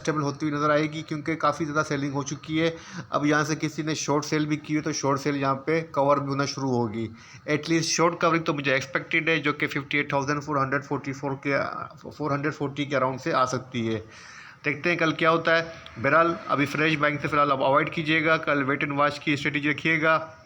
Stable होती हुई नज़र आएगी, क्योंकि काफ़ी ज़्यादा सेलिंग हो चुकी है। अब यहाँ से किसी ने शॉर्ट सेल भी की है तो शॉर्ट सेल यहाँ पे कवर भी होना शुरू होगी। एटलीस्ट शॉर्ट कवरिंग तो मुझे एक्सपेक्टेड है, जो कि 58,440 के अराउंड से आ सकती है। देखते हैं कल क्या होता है। बहरहाल अभी फ्रेश बाइंग से फ़िलहाल आप अवॉइड कीजिएगा, कल वेट एंड वॉच की स्ट्रेटेजी रखिएगा।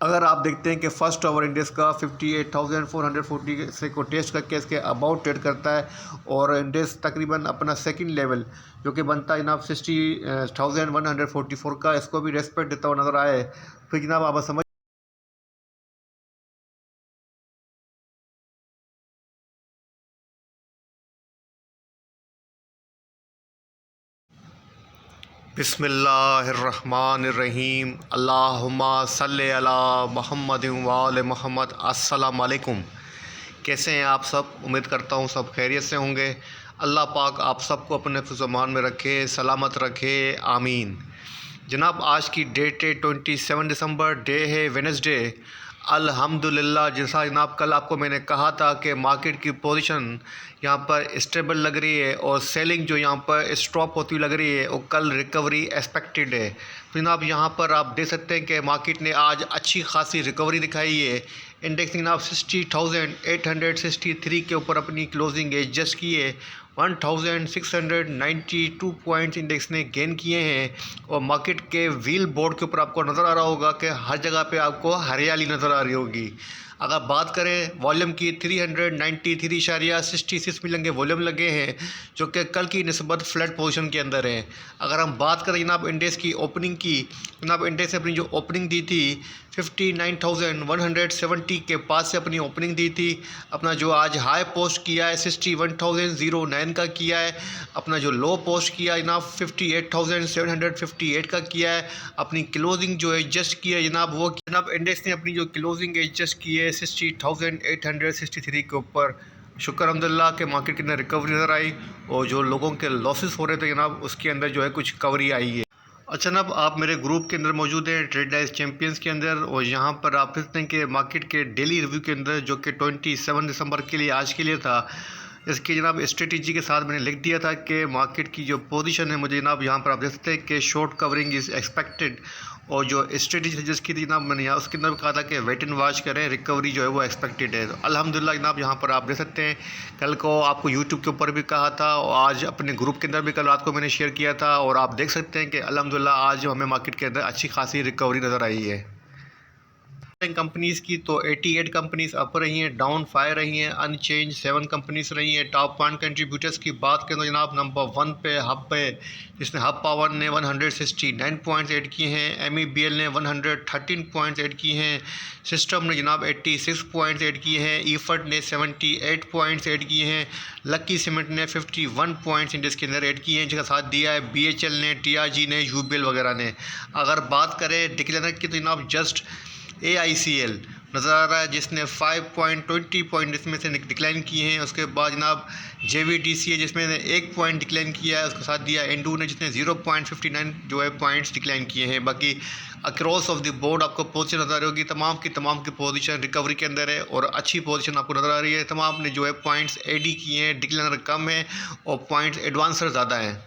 अगर आप देखते हैं कि फर्स्ट आवर इंडेक्स का 58,440 से को टेस्ट करके इसके अबाउट ट्रेड करता है, और इंडेक्स तकरीबन अपना सेकंड लेवल जो कि बनता है जनाब 60,144 का, इसको भी रेस्पेक्ट देता हुआ नज़र आए, फिर जनाब आप समझ बिस्मिल्लाहिर्रहमानिर्रहीम, अल्लाहुम्मा सल्ले अला मुहम्मद व आले मुहम्मद। अस्सलाम वालेकुम। कैसे हैं आप सब? उम्मीद करता हूँ सब खैरियत से होंगे। अल्लाह पाक आप सबको अपने फ़िज़-मान में रखे, सलामत रखे, आमीन। जनाब आज की डेट है 27 दिसंबर, डे है वेडनेसडे। अल्हम्दुलिल्लाह, जैसा जनाब कल आपको मैंने कहा था कि मार्केट की पोजीशन यहाँ पर स्टेबल लग रही है और सेलिंग जो यहाँ पर स्टॉप होती हुई लग रही है, और कल रिकवरी एक्सपेक्टेड है। तो जनाब यहाँ पर आप देख सकते हैं कि मार्केट ने आज अच्छी खासी रिकवरी दिखाई है। इंडेक्स जनाब 60,863 के ऊपर अपनी क्लोजिंग एडजस्ट की है। 1692 पॉइंट्स इंडेक्स ने गेन किए हैं, और मार्केट के व्हील बोर्ड के ऊपर आपको नज़र आ रहा होगा कि हर जगह पे आपको हरियाली नज़र आ रही होगी। अगर बात करें वॉल्यूम की, 393.66 मिलियन के वॉल्यूम लगे हैं, जो कि कल की निस्बत फ्लैट पोजीशन के अंदर है। अगर हम बात करें जनाब इंडेक्स की ओपनिंग की, जनाब इंडेक्स ने अपनी जो ओपनिंग दी थी 59,170 के पास से अपनी ओपनिंग दी थी। अपना जो आज हाई पोस्ट किया है 61,009 का किया है। अपना जो लो पोस्ट किया जनाब 58,758 का किया है। अपनी क्लोजिंग जो एडजस्ट की है जनाब, वो जनाब इंडेक्स ने अपनी जो क्लोजिंग एडजस्ट की है 60,863 के ऊपर। शुक्र अल्हम्दुलिल्लाह के मार्केट के अंदर रिकवरी नज़र आई, और जो लोगों के लॉसेस हो रहे थे जनाब, उसके अंदर जो है कुछ कवरी आई है। अच्छा जनाब, आप मेरे ग्रुप के अंदर मौजूद हैं ट्रेड लाइफ चैम्पियंस के अंदर, और यहाँ पर आप देखते हैं कि मार्केट के डेली रिव्यू के अंदर, जो कि 27 दिसंबर के लिए आज के लिए था, इसकी जनाब स्ट्रेटेजी के साथ मैंने लिख दिया था कि मार्केट की जो पोजीशन है, मुझे जनाब यहाँ पर आप देख सकते हैं कि शॉर्ट कवरिंग इज़ एक्सपेक्टेड, और जो स्ट्रेटेजी जिसकी थी जनाब मैंने यहाँ उसके अंदर कहा था कि वेट एंड वॉच करें, रिकवरी जो है वो एक्सपेक्टेड है। तो अल्हम्दुलिल्लाह जनाब यहाँ पर आप देख सकते हैं, कल को आपको यूट्यूब के ऊपर भी कहा था, और आज अपने ग्रुप के अंदर भी कल रात को मैंने शेयर किया था, और आप देख सकते हैं कि अल्हम्दुलिल्लाह आज हमें मार्केट के अंदर अच्छी खासी रिकवरी नज़र आई है। कंपनीज़ की तो 88 कंपनीज अप रही हैं, डाउन 5 रही हैं, अनचेंज 7 कंपनीज रही हैं। टॉप 1 कंट्रीब्यूटर्स की बात करें तो जनाब नंबर 1 पे हब पे, जिसने हब पावर ने 169 पॉइंट्स ऐड किए हैं। MEBL ने 113 पॉइंट्स ऐड किए हैं। सिस्टम ने जनाब 86 पॉइंट्स ऐड किए हैं। ईफर्ट ने 78 पॉइंट्स ऐड किए हैं। लक्की सीमेंट ने 51 पॉइंट्स इंडेक्स के अंदर ऐड किए हैं, जिसका साथ दिया है BHL ने, TRG ने, UBL वगैरह ने। अगर बात करें डिक्लेनर की तो जनाब जस्ट AICL नज़र आ रहा है, जिसने 5.20 पॉइंट इसमें से डिक्लाइन किए हैं। उसके बाद जनाब JVDC जिसमें 1 पॉइंट डिक्लाइन किया है, उसके साथ दिया एंडू ने, जिसने 0.59 जो है पॉइंट्स डिक्लाइन किए हैं। बाकी अक्रॉस ऑफ द बोर्ड आपको पोजीशन नज़र आ रही होगी, तमाम की पोजीशन रिकवरी के अंदर है, और अच्छी पोजीशन आपको नज़र आ रही है। तमाम ने जो है पॉइंट्स AD किए हैं, डिक्लाइनर कम है और पॉइंट्स एडवांसर ज़्यादा हैं।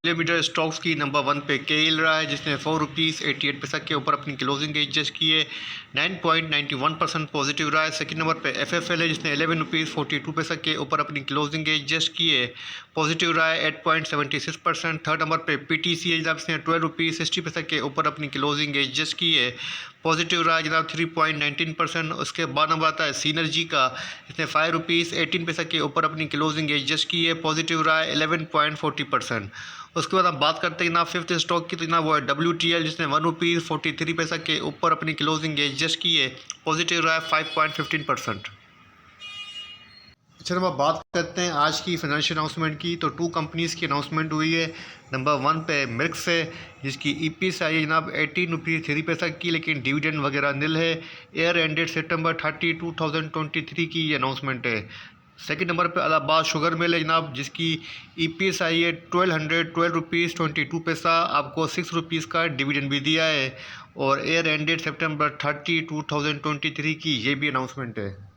किलोमीटर स्टॉक्स की नंबर 1 पे केएल रहा है, जिसने ₹4.88 के ऊपर अपनी क्लोजिंग एडजस्ट की है। 9.91% पॉजिटिव रहा है। सेकंड नंबर पे FFL है, जिसने ₹11.42 के ऊपर अपनी क्लोजिंग एडजस्ट की है, पॉजिटिव रहा है 8.76%। थर्ड नंबर पे PTC है जनाब, इसने ₹12.60 के ऊपर अपनी क्लोजिंग एडजस्ट की है, पॉजिटिव रहा है जनाब 3.19%। उसके बाद नंबर आता है सीनर्जी का, इसने ₹5.18 के ऊपर अपनी क्लोजिंग एडजस्ट की है, पॉजिटिव रहा है 11.40%। उसके बाद हम बात करते हैं जनाब फिफ्थ स्टॉक की, तो जनाब वो है WTL, जिसने ₹1.43 के ऊपर अपनी क्लोजिंग एडजस्ट की है, पॉजिटिव रहा है 5.15%। अच्छा अब बात करते हैं आज की फाइनेंशियल अनाउंसमेंट की, तो 2 कंपनीज़ की अनाउंसमेंट हुई है। नंबर 1 पे मिल्क्स है, जिसकी EPS आई है जनाब ₹18.03 की, लेकिन डिविडेंड वगैरह निल है। एयर एंडेड सितंबर 30, 2023 की ये अनाउंसमेंट है। सेकंड नंबर पे इलाहाबाद शुगर मिल है जनाब, जिसकी EPS आई है ₹1200.22, आपको ₹6 का डिविडेंड भी दिया है, और एयर एंडेड सितंबर 30, 2023 की ये भी अनाउंसमेंट है।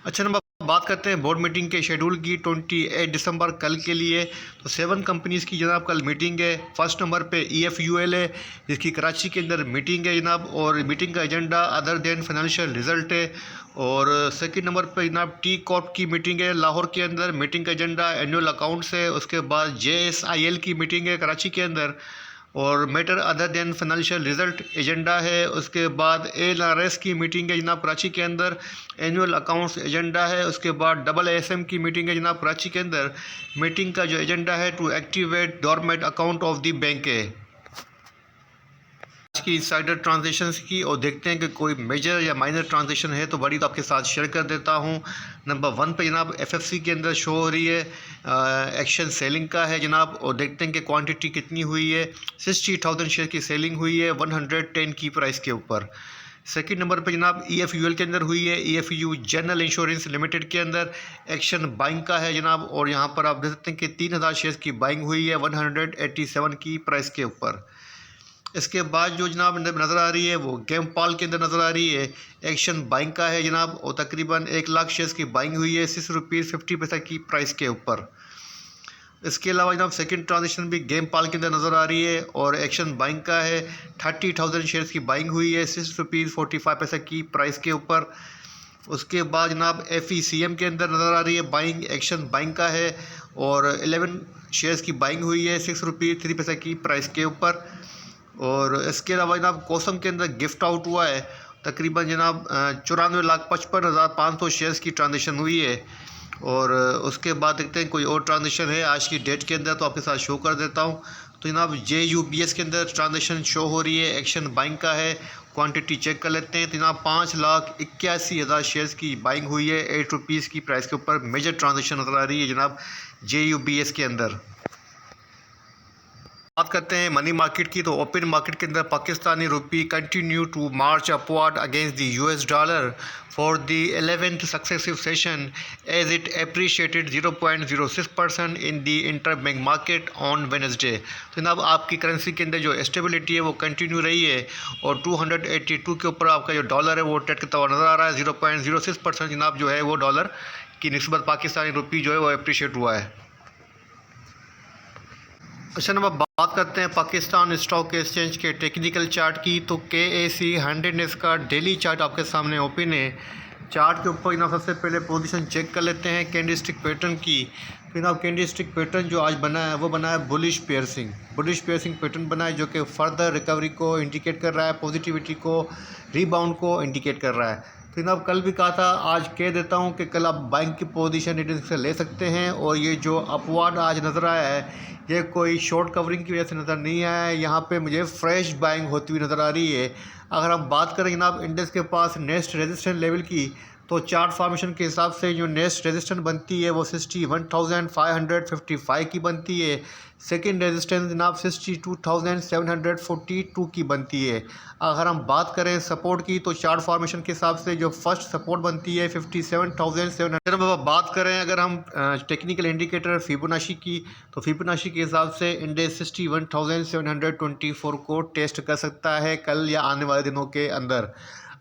अच्छा नंबर बात करते हैं बोर्ड मीटिंग के शेड्यूल की 28 दिसंबर कल के लिए। तो 7 कंपनीज़ की जनाब कल मीटिंग है। फर्स्ट नंबर पे EFUL है, जिसकी कराची के अंदर मीटिंग है जनाब, और मीटिंग का agenda other than financial result है। और सेकंड नंबर पे जनाब टी कॉर्प की मीटिंग है लाहौर के अंदर, मीटिंग का एजेंडा एनुअल अकाउंट्स है। उसके बाद JSIL की मीटिंग है कराची के अंदर, और matter other than financial result agenda है। उसके बाद ANRS की मीटिंग है जनाब कराची के अंदर, एनुअल अकाउंट्स एजेंडा है। उसके बाद AASM की मीटिंग है जनाब कराची के अंदर, मीटिंग का जो एजेंडा है to activate dormant account of the bank है। आज की इंसाइडर ट्रांजेक्शन्स की और देखते हैं कि कोई मेजर या माइनर ट्रांजेक्शन है तो बड़ी तो आपके साथ शेयर कर देता हूं। नंबर 1 पे जनाब FFC के अंदर शो हो रही है एक्शन सेलिंग का है जनाब, और देखते हैं कि क्वांटिटी कितनी हुई है। 60,000 शेयर की सेलिंग हुई है 110 की प्राइस के ऊपर। सेकंड नंबर पे जनाब EFUL के अंदर हुई है, EFU जनरल इंश्योरेंस लिमिटेड के अंदर एक्शन बाइंग का है जनाब, और यहाँ पर आप देख सकते हैं कि 3,000 शेयर की बाइंग हुई है 187 की प्राइस के ऊपर। इसके बाद जो जनाब नज़र आ रही है वो गेमपाल के अंदर नज़र आ रही है, एक्शन बाइंग का है जनाब, और तकरीबन 1 लाख शेयर्स की बाइंग हुई है 6 रुपये 50 पैसा की प्राइस के ऊपर। इसके अलावा जनाब सेकंड ट्रांजेक्शन भी गेमपाल के अंदर नज़र आ रही है, और एक्शन बाइंग का है 30,000 शेयर्स की बाइंग हुई है 6 रुपये 45 पैसा की प्राइस के ऊपर। उसके बाद जनाब FECM के अंदर नज़र आ रही है बाइंग, एक्शन बाइंग का है, और 11 शेयर्स की बाइंग हुई है 6 रुपये 3 पैसा की प्राइस के ऊपर। और इसके अलावा जनाब कोसम के अंदर गिफ्ट आउट हुआ है, तकरीबन जनाब 94,55,500 शेयर्स की ट्रांजेक्शन हुई है। और उसके बाद देखते हैं कोई और ट्रांजेक्शन है आज की डेट के अंदर तो आपके साथ शो कर देता हूं। तो जनाब JUBS के अंदर ट्रांजेक्शन शो हो रही है, एक्शन बाइंग का है, क्वांटिटी चेक कर लेते हैं। तो जनाब 5,81,000 शेयर्स की बाइंग हुई है 8 रुपीज़ की प्राइस के ऊपर। मेजर ट्रांजेक्शन नज़र आ रही है जनाब JUBS के अंदर। बात करते हैं मनी मार्केट की, तो ओपन मार्केट के अंदर Pakistani rupee continue to march upward against the US dollar for the 11th successive session as it appreciated 0.06% in the interbank market on Wednesday. तो जनाब आपकी करेंसी के अंदर जो स्टेबिलिटी है वो कंटिन्यू रही है, और 282 के ऊपर आपका जो डॉलर है वो ट्रेड करता हुआ नज़र आ रहा है। 0.06% जनाब जो है वो डॉलर की निस्बत पाकिस्तानी रुपी जो है वो अप्रिशिएट हुआ है। अच्छा नंबर बात करते हैं पाकिस्तान स्टॉक एक्सचेंज के टेक्निकल चार्ट की। तो KAC 100 का डेली चार्ट आपके सामने ओपन है। चार्ट के ऊपर जनाब सबसे पहले पोजीशन चेक कर लेते हैं कैंडलस्टिक पैटर्न की। तो जनाब कैंडलस्टिक पैटर्न जो आज बना है वो बना है बुलिश पेयरसिंग पैटर्न बना है, जो कि फर्दर रिकवरी को इंडिकेट कर रहा है, पॉजिटिविटी को, रिबाउंड को इंडिकेट कर रहा है। तो जनाब कल भी कहा था, आज कह देता हूं कि कल आप बाइंग की पोजीशन रीडिंग से ले सकते हैं, और ये जो अपवार्ड आज नज़र आया है ये कोई शॉर्ट कवरिंग की वजह से नज़र नहीं आया है, यहाँ पे मुझे फ्रेश बाइंग होती हुई नज़र आ रही है। अगर हम बात करें जनाब इंडेक्स के पास नेक्स्ट रेजिस्टेंस लेवल की, तो चार्ट फॉर्मेशन के हिसाब से जो नेक्स्ट रेजिस्टेंस बनती है वो 61,555 की बनती है। सेकंड रेजिस्टेंस जनाब 62,742 की बनती है। अगर हम बात करें सपोर्ट की, तो चार्ट फॉर्मेशन के हिसाब से जो फर्स्ट सपोर्ट बनती है 57,700। बात करें अगर हम टेक्निकल इंडिकेटर फिबोनाची की, तो फिबोनाची के हिसाब से इंडेक्स 61,724 को टेस्ट कर सकता है कल या आने वाले दिनों के अंदर।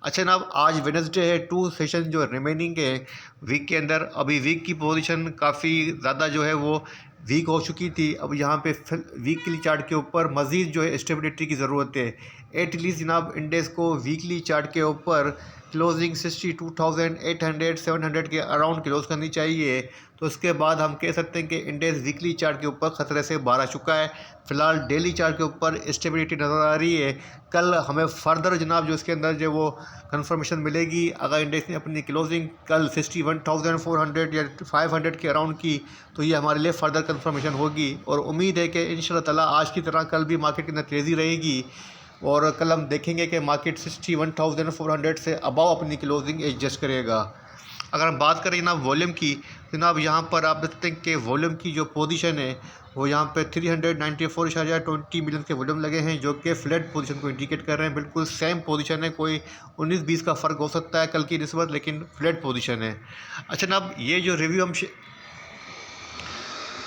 अच्छा जनाब आज वेडनेसडे है, 2 सेशन जो रिमेनिंग है वीक के अंदर। अभी वीक की पोजीशन काफ़ी ज़्यादा जो है वो वीक हो चुकी थी। अब यहाँ पे वीकली चार्ट के ऊपर मज़ीद जो है स्टेबिलिटी की ज़रूरत है। एटलीस्ट जनाब इंडेक्स को वीकली चार्ट के ऊपर क्लोजिंग 62,800-700 के अराउंड क्लोज करनी चाहिए। तो उसके बाद हम कह सकते हैं कि इंडेक्स वीकली चार्ट के ऊपर ख़तरे से बाहर आ चुका है। फ़िलहाल डेली चार्ट के ऊपर स्टेबिलिटी नज़र आ रही है। कल हमें फर्दर जनाब जो इसके अंदर जो वो कंफर्मेशन मिलेगी, अगर इंडेक्स ने अपनी क्लोजिंग कल 61,400 या 500 के अराउंड की, तो ये हमारे लिए फ़र्दर कंफर्मेशन होगी। और उम्मीद है कि इंशाल्लाह ताला आज की तरह कल भी मार्केट के अंदर तेज़ी रहेगी, और कल हम देखेंगे कि मार्केट 61,400 से अबव अपनी क्लोजिंग एडजस्ट करेगा। अगर हम बात करें जनाब वॉल्यूम की, जनाब यहाँ पर आप देखते हैं कि वॉल्यूम की जो पोजीशन है वो यहाँ पे 394.20 मिलियन के वॉल्यूम लगे हैं, जो कि फ्लैट पोजीशन को इंडिकेट कर रहे हैं। बिल्कुल सेम पोजीशन है, कोई 19-20 का फ़र्क हो सकता है कल की निस्बत, लेकिन फ्लैट पोजीशन है। अच्छा जनाब ये जो रिव्यू हम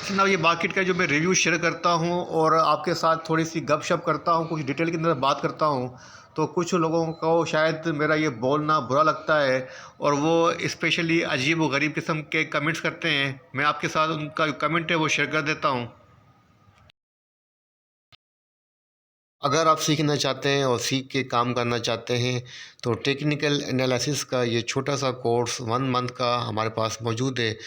जनाब ये मार्केट का जो मैं रिव्यू शेयर करता हूँ और आपके साथ थोड़ी सी गपशप करता हूँ, कुछ डिटेल के अंदर बात करता हूँ, तो कुछ लोगों को शायद मेरा ये बोलना बुरा लगता है और वो स्पेशली अजीब व गरीब किस्म के कमेंट्स करते हैं। मैं आपके साथ उनका जो कमेंट है वो शेयर कर देता हूँ। अगर आप सीखना चाहते हैं और सीख के काम करना चाहते हैं तो टेक्निकल एनालिसिस का ये छोटा सा कोर्स 1 मंथ का हमारे पास मौजूद है,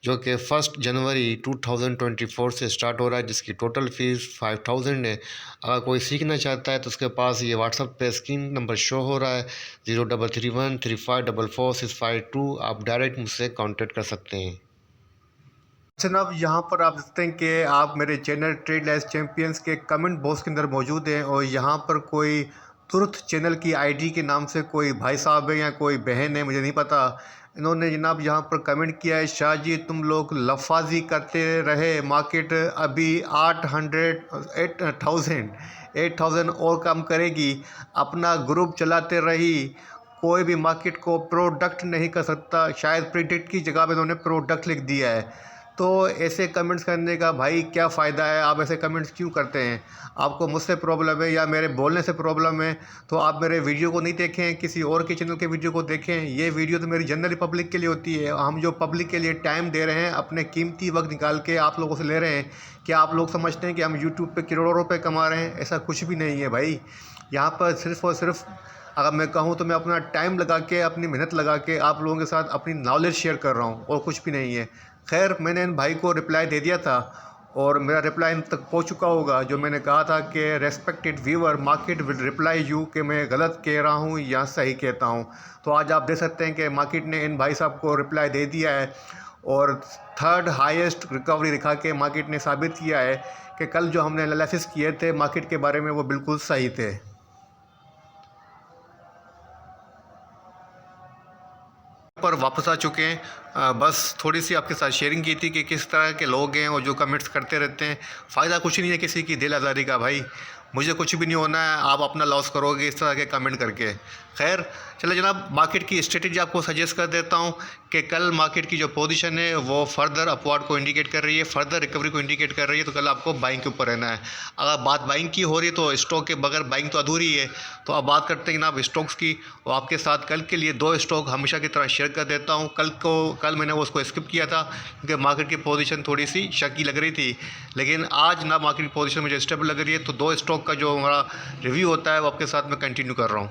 जो कि 1 जनवरी 2024 से स्टार्ट हो रहा है, जिसकी टोटल फ़ीस 5000 है। अगर कोई सीखना चाहता है तो उसके पास ये व्हाट्सएप पे स्क्रीन नंबर शो हो रहा है 0331354465 आप डायरेक्ट मुझसे कांटेक्ट कर सकते हैं। जनाब यहाँ पर आप देखते हैं कि आप मेरे चैनल ट्रेड लाइफ चैम्पियंस के कमेंट बॉक्स के अंदर मौजूद हैं और यहाँ पर कोई तुर्थ चैनल की आईडी के नाम से कोई भाई साहब है या कोई बहन है, मुझे नहीं पता। इन्होंने जनाब यहाँ पर कमेंट किया है, शाह जी तुम लोग लफाजी करते रहे, मार्केट अभी 8,000 और कम करेगी, अपना ग्रुप चलाते रही, कोई भी मार्केट को प्रोडक्ट नहीं कर सकता। शायद प्रिडिक्ट की जगह पे इन्होंने प्रोडक्ट लिख दिया है। तो ऐसे कमेंट्स करने का भाई क्या फ़ायदा है? आप ऐसे कमेंट्स क्यों करते हैं? आपको मुझसे प्रॉब्लम है या मेरे बोलने से प्रॉब्लम है तो आप मेरे वीडियो को नहीं देखें, किसी और के चैनल के वीडियो को देखें। ये वीडियो तो मेरी जनरली पब्लिक के लिए होती है। हम जो पब्लिक के लिए टाइम दे रहे हैं, अपने कीमती वक्त निकाल के आप लोगों से ले रहे हैं, क्या आप लोग समझते हैं कि हम यूट्यूब पे करोड़ों रुपए कमा रहे हैं? ऐसा कुछ भी नहीं है भाई। यहाँ पर सिर्फ़ और सिर्फ अगर मैं कहूँ तो मैं अपना टाइम लगा के, अपनी मेहनत लगा के आप लोगों के साथ अपनी नॉलेज शेयर कर रहा हूँ और कुछ भी नहीं है। खैर, मैंने इन भाई को रिप्लाई दे दिया था और मेरा रिप्लाई इन तक पहुँच चुका होगा। जो मैंने कहा था कि respected viewer, market will reply you, कि मैं गलत कह रहा हूँ या सही कहता हूँ। तो आज आप देख सकते हैं कि मार्केट ने इन भाई साहब को रिप्लाई दे दिया है और थर्ड हाईएस्ट रिकवरी दिखा के मार्केट ने साबित किया है कि कल जो हमने एनालिसिस किए थे मार्केट के बारे में वो बिल्कुल सही थे। पर वापस आ चुके हैं। बस थोड़ी सी आपके साथ शेयरिंग की थी कि किस तरह के लोग हैं और जो कमेंट्स करते रहते हैं। फ़ायदा कुछ नहीं है किसी की दिल आज़ारी का भाई, मुझे कुछ भी नहीं होना है, आप अपना लॉस करोगे इस तरह के कमेंट करके। खैर चलो जनाब, मार्केट की स्ट्रेटजी आपको सजेस्ट कर देता हूँ कि कल मार्केट की जो पोजीशन है वो फर्दर अपवर्ड को इंडिकेट कर रही है, फर्दर रिकवरी को इंडिकेट कर रही है। तो कल आपको बाइंग के ऊपर रहना है। अगर बात बाइंग की हो रही है तो स्टॉक के बगैर बाइंग तो अधूरी है। तो अब बात करते हैं जनाब स्टॉक्स की, और आपके साथ कल के लिए 2 स्टॉक हमेशा की तरह शेयर कर देता हूँ। कल मैंने वो उसको स्किप किया था क्योंकि मार्केट की पोजीशन थोड़ी सी शकी लग रही थी, लेकिन आज ना मार्केट की पोजीशन मुझे स्टेबल लग रही है। तो 2 स्टॉक का जो हमारा रिव्यू होता है वो आपके साथ मैं कंटिन्यू कर रहा हूँ।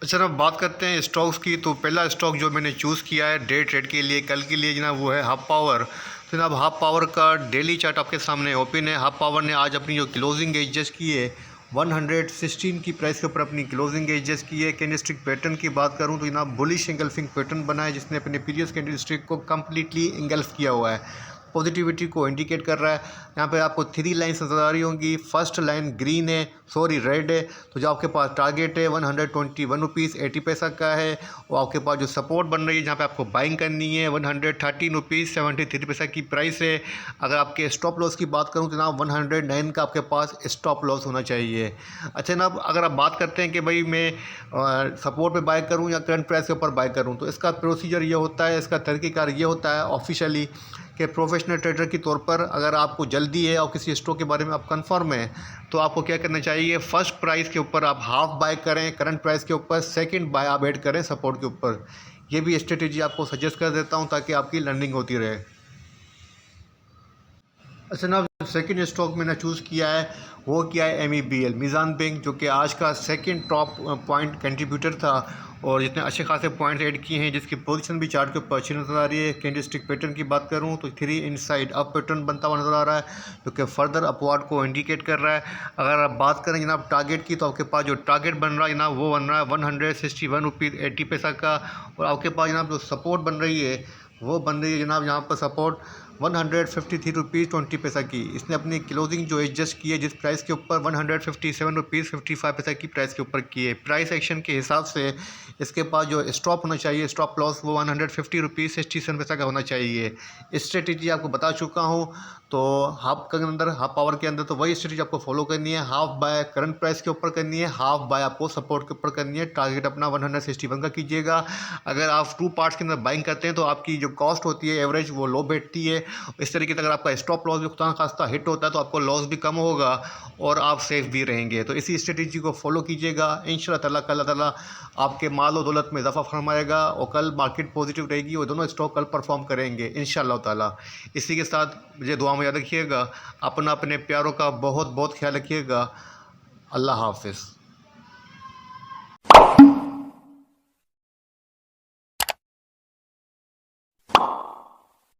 अच्छा, अब बात करते हैं स्टॉक्स की। तो पहला स्टॉक जो मैंने चूज़ किया है डे ट्रेड के लिए, कल के लिए जनाब, वो है हब पावर। तो जनाब हब पावर का डेली चार्ट आपके सामने ओपन है। हब पावर ने आज अपनी जो क्लोजिंग एडजस्ट की है 116 की प्राइस के ऊपर अपनी क्लोजिंग एडजस्ट की है। कैंडलस्टिक पैटर्न की बात करूं तो जनाब बुलिश एंगल्फिंग पैटर्न बना है, जिसने अपने प्रीवियस कैंडलस्टिक को कम्प्लीटली एंगल्फ किया हुआ है, पॉजिटिविटी को इंडिकेट कर रहा है। यहाँ पे आपको 3 लाइन्स नज़र आ रही होंगी। फर्स्ट लाइन ग्रीन है, सॉरी रेड है। तो जो आपके पास टारगेट है 121 रुपीज़ 80 पैसा का है। और आपके पास जो सपोर्ट बन रही है जहाँ पे आपको बाइंग करनी है 113 रुपीज़ 73 पैसा की प्राइस है। अगर आपके स्टॉप लॉस की बात करूँ तो जनाब 109 का आपके पास स्टॉप लॉस होना चाहिए। अच्छा जनाब, अगर आप बात करते हैं कि भाई मैं सपोर्ट पे बाय करूँ या करंट प्राइस के ऊपर बाय करूँ, तो इसका प्रोसीजर ये होता है, इसका तरीक़ेकार ये होता है ऑफिशियली कि प्रोफेशनल ट्रेडर के तौर पर अगर आपको जल्दी है और किसी स्टॉक के बारे में आप कंफर्म हैं तो आपको क्या करना चाहिए, फर्स्ट प्राइस के ऊपर आप हाफ बाय करें, करंट प्राइस के ऊपर सेकंड बाय आप ऐड करें सपोर्ट के ऊपर। ये भी स्ट्रेटेजी आपको सजेस्ट कर देता हूं ताकि आपकी लर्निंग होती रहे। अच्छा ना, सेकंड स्टॉक मैंने चूज़ किया है वो क्या है MEBL, मीज़ान बैंक, जो कि आज का सेकंड टॉप पॉइंट कंट्रीब्यूटर था और जितने अच्छे खासे पॉइंट्स ऐड किए हैं, जिसकी पोजीशन भी चार्ट के ऊपर अच्छी नज़र आ रही है। कैंडलस्टिक पैटर्न की बात करूं तो 3 इनसाइड अप पैटर्न बनता हुआ नज़र आ रहा है, जो कि फर्दर अपवर्ड को इंडिकेट कर रहा है। अगर आप बात करें जनाब टारगेट की, तो आपके पास जो टारगेट बन रहा है जनाब वो बन रहा है 161 रुपीज़ 80 पैसा का। और आपके पास जनाब जो सपोर्ट बन रही है वो बन रही है जनाब यहाँ पर सपोर्ट 153 रुपीज़ 20 पैसा की। इसने अपनी क्लोजिंग जो एडजस्ट की है जिस प्राइस के ऊपर 157 रुपीज़ 55 पैसा की प्राइस के ऊपर की है। प्राइस एक्शन के हिसाब से इसके पास जो स्टॉप होना चाहिए, स्टॉप लॉस, वो 150 रुपीज़ 67 पैसा का होना चाहिए। स्ट्रेटेजी आपको बता चुका हूँ। तो हाफ के अंदर, हाफ पावर के अंदर तो वही स्ट्रेटेजी आपको फॉलो करनी है। हाफ बाय करंट प्राइस के ऊपर करनी है, हाफ बाय आपको सपोर्ट के ऊपर करनी है। टारगेट अपना 161 का कीजिएगा। अगर आप 2 पार्ट्स के अंदर बाइंग करते हैं तो आपकी जो कॉस्ट होती है एवरेज वो लो बैठती है। इस तरीके से अगर आपका स्टॉप लॉस भी खुदा खास्ता हिट होता है तो आपको लॉस भी कम होगा और आप सेफ भी रहेंगे। तो इसी स्ट्रेटेजी को फॉलो कीजिएगा। इंशाल्लाह ताला अल्लाह ताला आपके माल और दौलत में इजाफा फरमाएगा और कल मार्केट पॉजिटिव रहेगी और दोनों स्टॉक कल परफॉर्म करेंगे इंशाल्लाह ताला। इसी के साथ मुझे दुआ में याद रखिएगा। अपना अपने प्यारों का बहुत बहुत ख्याल रखिएगा। अल्लाह हाफिज़।